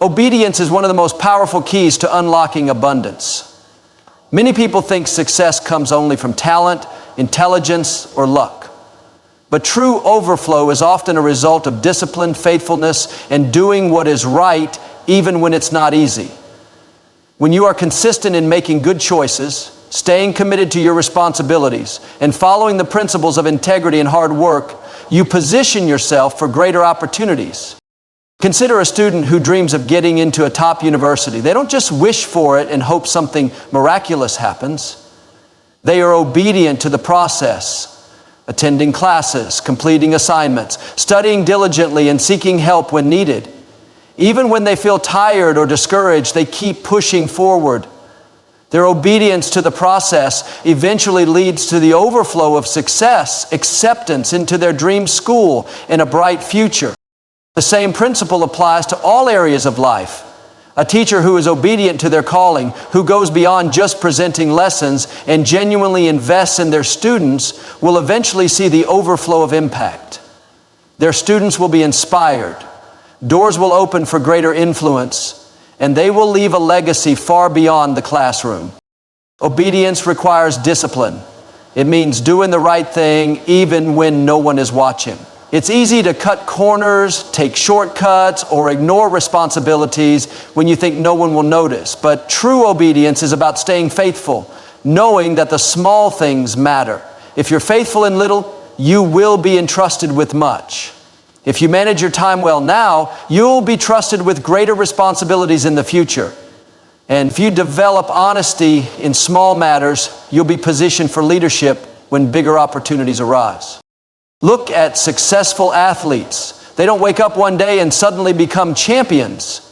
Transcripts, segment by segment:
Obedience is one of the most powerful keys to unlocking abundance. Many people think success comes only from talent, intelligence, or luck. But true overflow is often a result of discipline, faithfulness, and doing what is right even when it's not easy. When you are consistent in making good choices, staying committed to your responsibilities, and following the principles of integrity and hard work, you position yourself for greater opportunities. Consider a student who dreams of getting into a top university. They don't just wish for it and hope something miraculous happens. They are obedient to the process, attending classes, completing assignments, studying diligently, and seeking help when needed. Even when they feel tired or discouraged, they keep pushing forward. Their obedience to the process eventually leads to the overflow of success, acceptance into their dream school, and a bright future. The same principle applies to all areas of life. A teacher who is obedient to their calling, who goes beyond just presenting lessons and genuinely invests in their students, will eventually see the overflow of impact. Their students will be inspired. Doors will open for greater influence, and they will leave a legacy far beyond the classroom. Obedience requires discipline. It means doing the right thing even when no one is watching. It's easy to cut corners, take shortcuts, or ignore responsibilities when you think no one will notice. But true obedience is about staying faithful, knowing that the small things matter. If you're faithful in little, you will be entrusted with much. If you manage your time well now, you'll be trusted with greater responsibilities in the future. And if you develop honesty in small matters, you'll be positioned for leadership when bigger opportunities arise. Look at successful athletes. They don't wake up one day and suddenly become champions.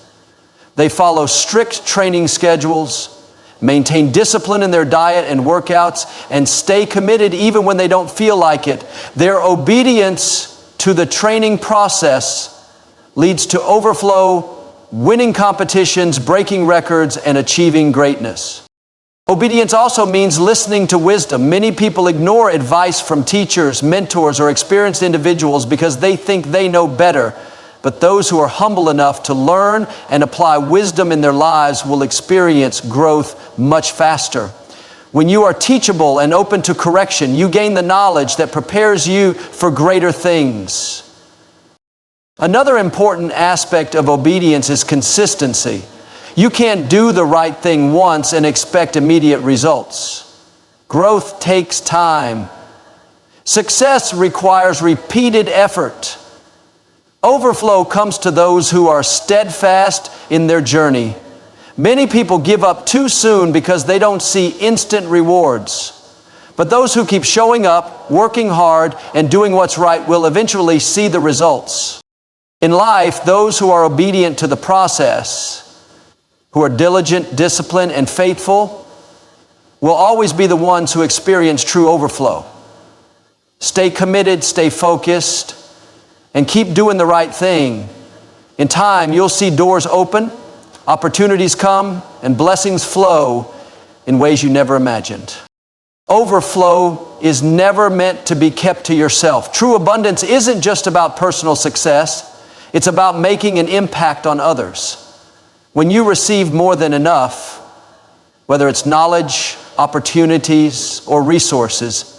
They follow strict training schedules, maintain discipline in their diet and workouts, and stay committed even when they don't feel like it. Their obedience to the training process leads to overflow, winning competitions, breaking records, and achieving greatness. Obedience also means listening to wisdom. Many people ignore advice from teachers, mentors, or experienced individuals because they think they know better. But those who are humble enough to learn and apply wisdom in their lives will experience growth much faster. When you are teachable and open to correction, you gain the knowledge that prepares you for greater things. Another important aspect of obedience is consistency. You can't do the right thing once and expect immediate results. Growth takes time. Success requires repeated effort. Overflow comes to those who are steadfast in their journey. Many people give up too soon because they don't see instant rewards. But those who keep showing up, working hard, and doing what's right will eventually see the results. In life, those who are obedient to the process, who are diligent, disciplined, and faithful, will always be the ones who experience true overflow. Stay committed, stay focused, and keep doing the right thing. In time, you'll see doors open, opportunities come, and blessings flow in ways you never imagined. Overflow is never meant to be kept to yourself. True abundance isn't just about personal success. It's about making an impact on others. When you receive more than enough, whether it's knowledge, opportunities, or resources,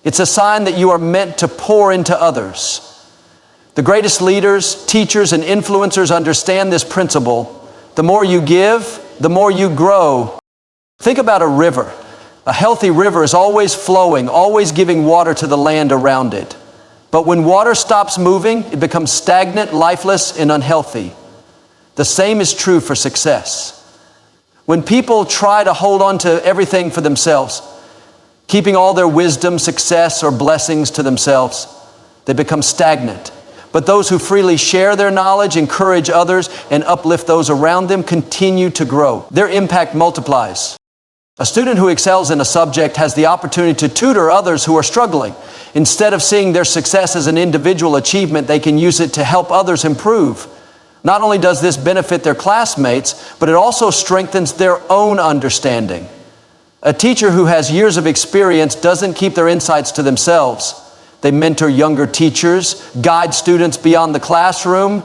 it's a sign that you are meant to pour into others. The greatest leaders, teachers, and influencers understand this principle. The more you give, the more you grow. Think about a river. A healthy river is always flowing, always giving water to the land around it. But when water stops moving, it becomes stagnant, lifeless, and unhealthy. The same is true for success. When people try to hold on to everything for themselves, keeping all their wisdom, success, or blessings to themselves, they become stagnant. But those who freely share their knowledge, encourage others, and uplift those around them continue to grow. Their impact multiplies. A student who excels in a subject has the opportunity to tutor others who are struggling. Instead of seeing their success as an individual achievement, they can use it to help others improve. Not only does this benefit their classmates, but it also strengthens their own understanding. A teacher who has years of experience doesn't keep their insights to themselves. They mentor younger teachers, guide students beyond the classroom,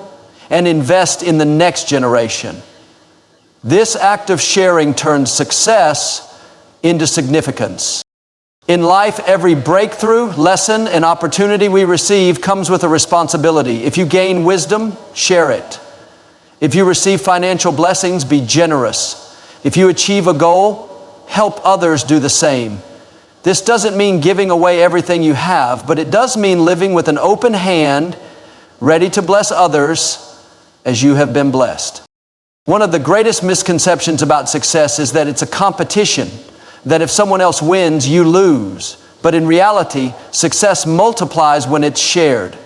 and invest in the next generation. This act of sharing turns success into significance. In life, every breakthrough, lesson, and opportunity we receive comes with a responsibility. If you gain wisdom, share it. If you receive financial blessings, be generous. If you achieve a goal, help others do the same. This doesn't mean giving away everything you have, but it does mean living with an open hand, ready to bless others as you have been blessed. One of the greatest misconceptions about success is that it's a competition, that if someone else wins, you lose. But in reality, success multiplies when it's shared.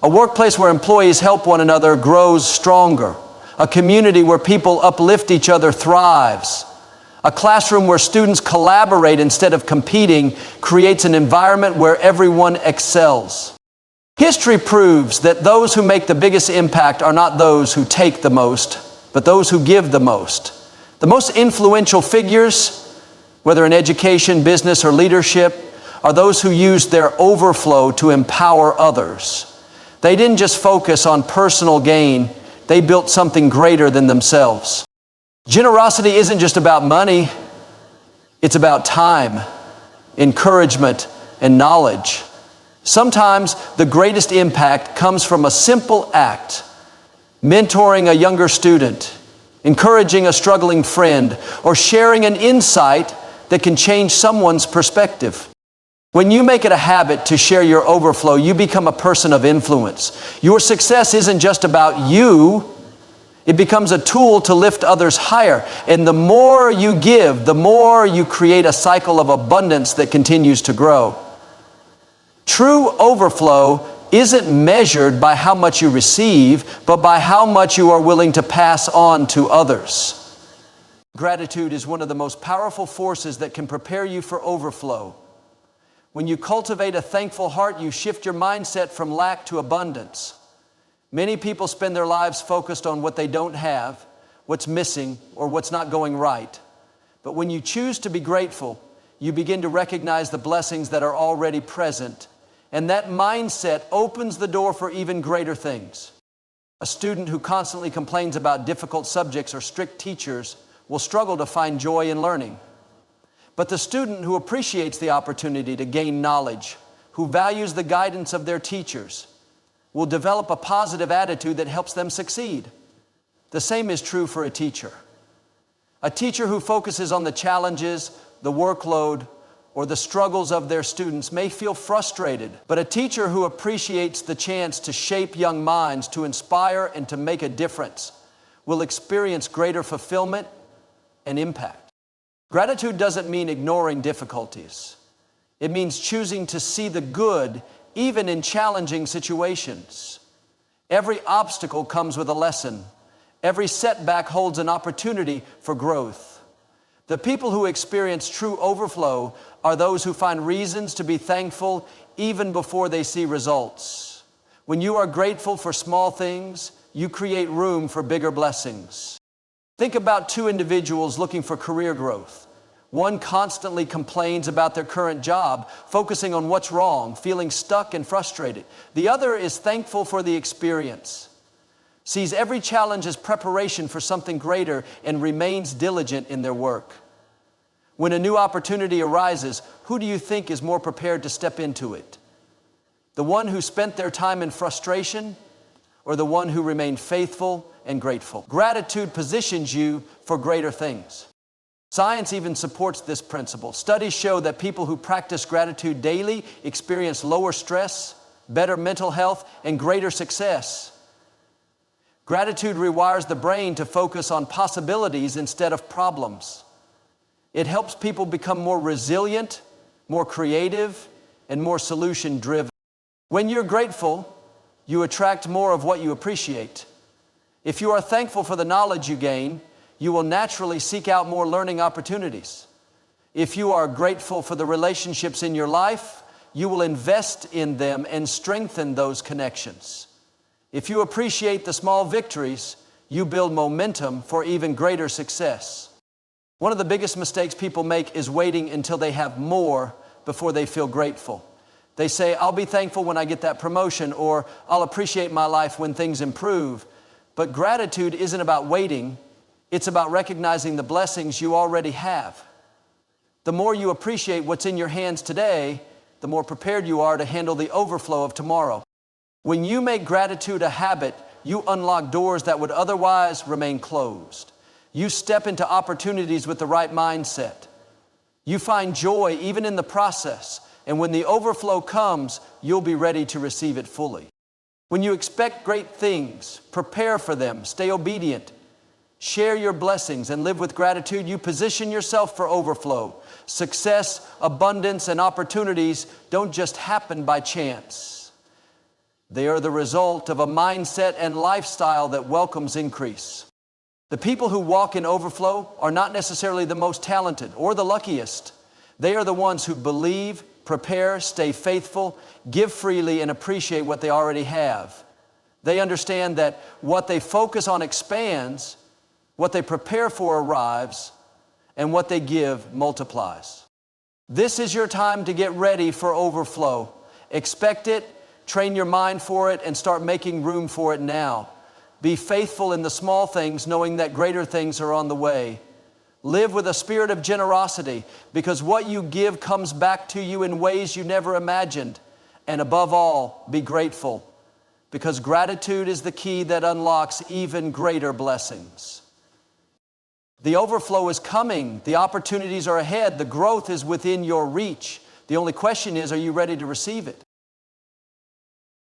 A workplace where employees help one another grows stronger. A community where people uplift each other thrives. A classroom where students collaborate instead of competing creates an environment where everyone excels. History proves that those who make the biggest impact are not those who take the most, but those who give the most. The most influential figures, whether in education, business, or leadership, are those who used their overflow to empower others. They didn't just focus on personal gain, they built something greater than themselves. Generosity isn't just about money, it's about time, encouragement, and knowledge. Sometimes the greatest impact comes from a simple act, mentoring a younger student, encouraging a struggling friend, or sharing an insight that can change someone's perspective. When you make it a habit to share your overflow, you become a person of influence. Your success isn't just about you, it becomes a tool to lift others higher. And the more you give, the more you create a cycle of abundance that continues to grow. True overflow isn't measured by how much you receive, but by how much you are willing to pass on to others. Gratitude is one of the most powerful forces that can prepare you for overflow. When you cultivate a thankful heart, you shift your mindset from lack to abundance. Many people spend their lives focused on what they don't have, what's missing, or what's not going right. But when you choose to be grateful, you begin to recognize the blessings that are already present, and that mindset opens the door for even greater things. A student who constantly complains about difficult subjects or strict teachers will struggle to find joy in learning. But the student who appreciates the opportunity to gain knowledge, who values the guidance of their teachers, will develop a positive attitude that helps them succeed. The same is true for a teacher. A teacher who focuses on the challenges, the workload, or the struggles of their students may feel frustrated, but a teacher who appreciates the chance to shape young minds, to inspire and to make a difference, will experience greater fulfillment and impact. Gratitude doesn't mean ignoring difficulties. It means choosing to see the good even in challenging situations. Every obstacle comes with a lesson. Every setback holds an opportunity for growth. The people who experience true overflow are those who find reasons to be thankful even before they see results. When you are grateful for small things, you create room for bigger blessings. Think about two individuals looking for career growth. One constantly complains about their current job, focusing on what's wrong, feeling stuck and frustrated. The other is thankful for the experience, sees every challenge as preparation for something greater, and remains diligent in their work. When a new opportunity arises, who do you think is more prepared to step into it? The one who spent their time in frustration, or the one who remained faithful and grateful? Gratitude positions you for greater things. Science even supports this principle. Studies show that people who practice gratitude daily experience lower stress, better mental health, and greater success. Gratitude rewires the brain to focus on possibilities instead of problems. It helps people become more resilient, more creative, and more solution-driven. When you're grateful, you attract more of what you appreciate. If you are thankful for the knowledge you gain, you will naturally seek out more learning opportunities. If you are grateful for the relationships in your life, you will invest in them and strengthen those connections. If you appreciate the small victories, you build momentum for even greater success. One of the biggest mistakes people make is waiting until they have more before they feel grateful. They say, I'll be thankful when I get that promotion, or I'll appreciate my life when things improve. But gratitude isn't about waiting. It's about recognizing the blessings you already have. The more you appreciate what's in your hands today, the more prepared you are to handle the overflow of tomorrow. When you make gratitude a habit, you unlock doors that would otherwise remain closed. You step into opportunities with the right mindset. You find joy even in the process, and when the overflow comes, you'll be ready to receive it fully. When you expect great things, prepare for them, stay obedient, share your blessings, and live with gratitude, you position yourself for overflow. Success, abundance, and opportunities don't just happen by chance. They are the result of a mindset and lifestyle that welcomes increase. The people who walk in overflow are not necessarily the most talented or the luckiest. They are the ones who believe, prepare, stay faithful, give freely, and appreciate what they already have. They understand that what they focus on expands, what they prepare for arrives, and what they give multiplies. This is your time to get ready for overflow. Expect it, train your mind for it, and start making room for it now. Be faithful in the small things, knowing that greater things are on the way. Live with a spirit of generosity, because what you give comes back to you in ways you never imagined. And above all, be grateful, because gratitude is the key that unlocks even greater blessings. The overflow is coming. The opportunities are ahead. The growth is within your reach. The only question is, are you ready to receive it?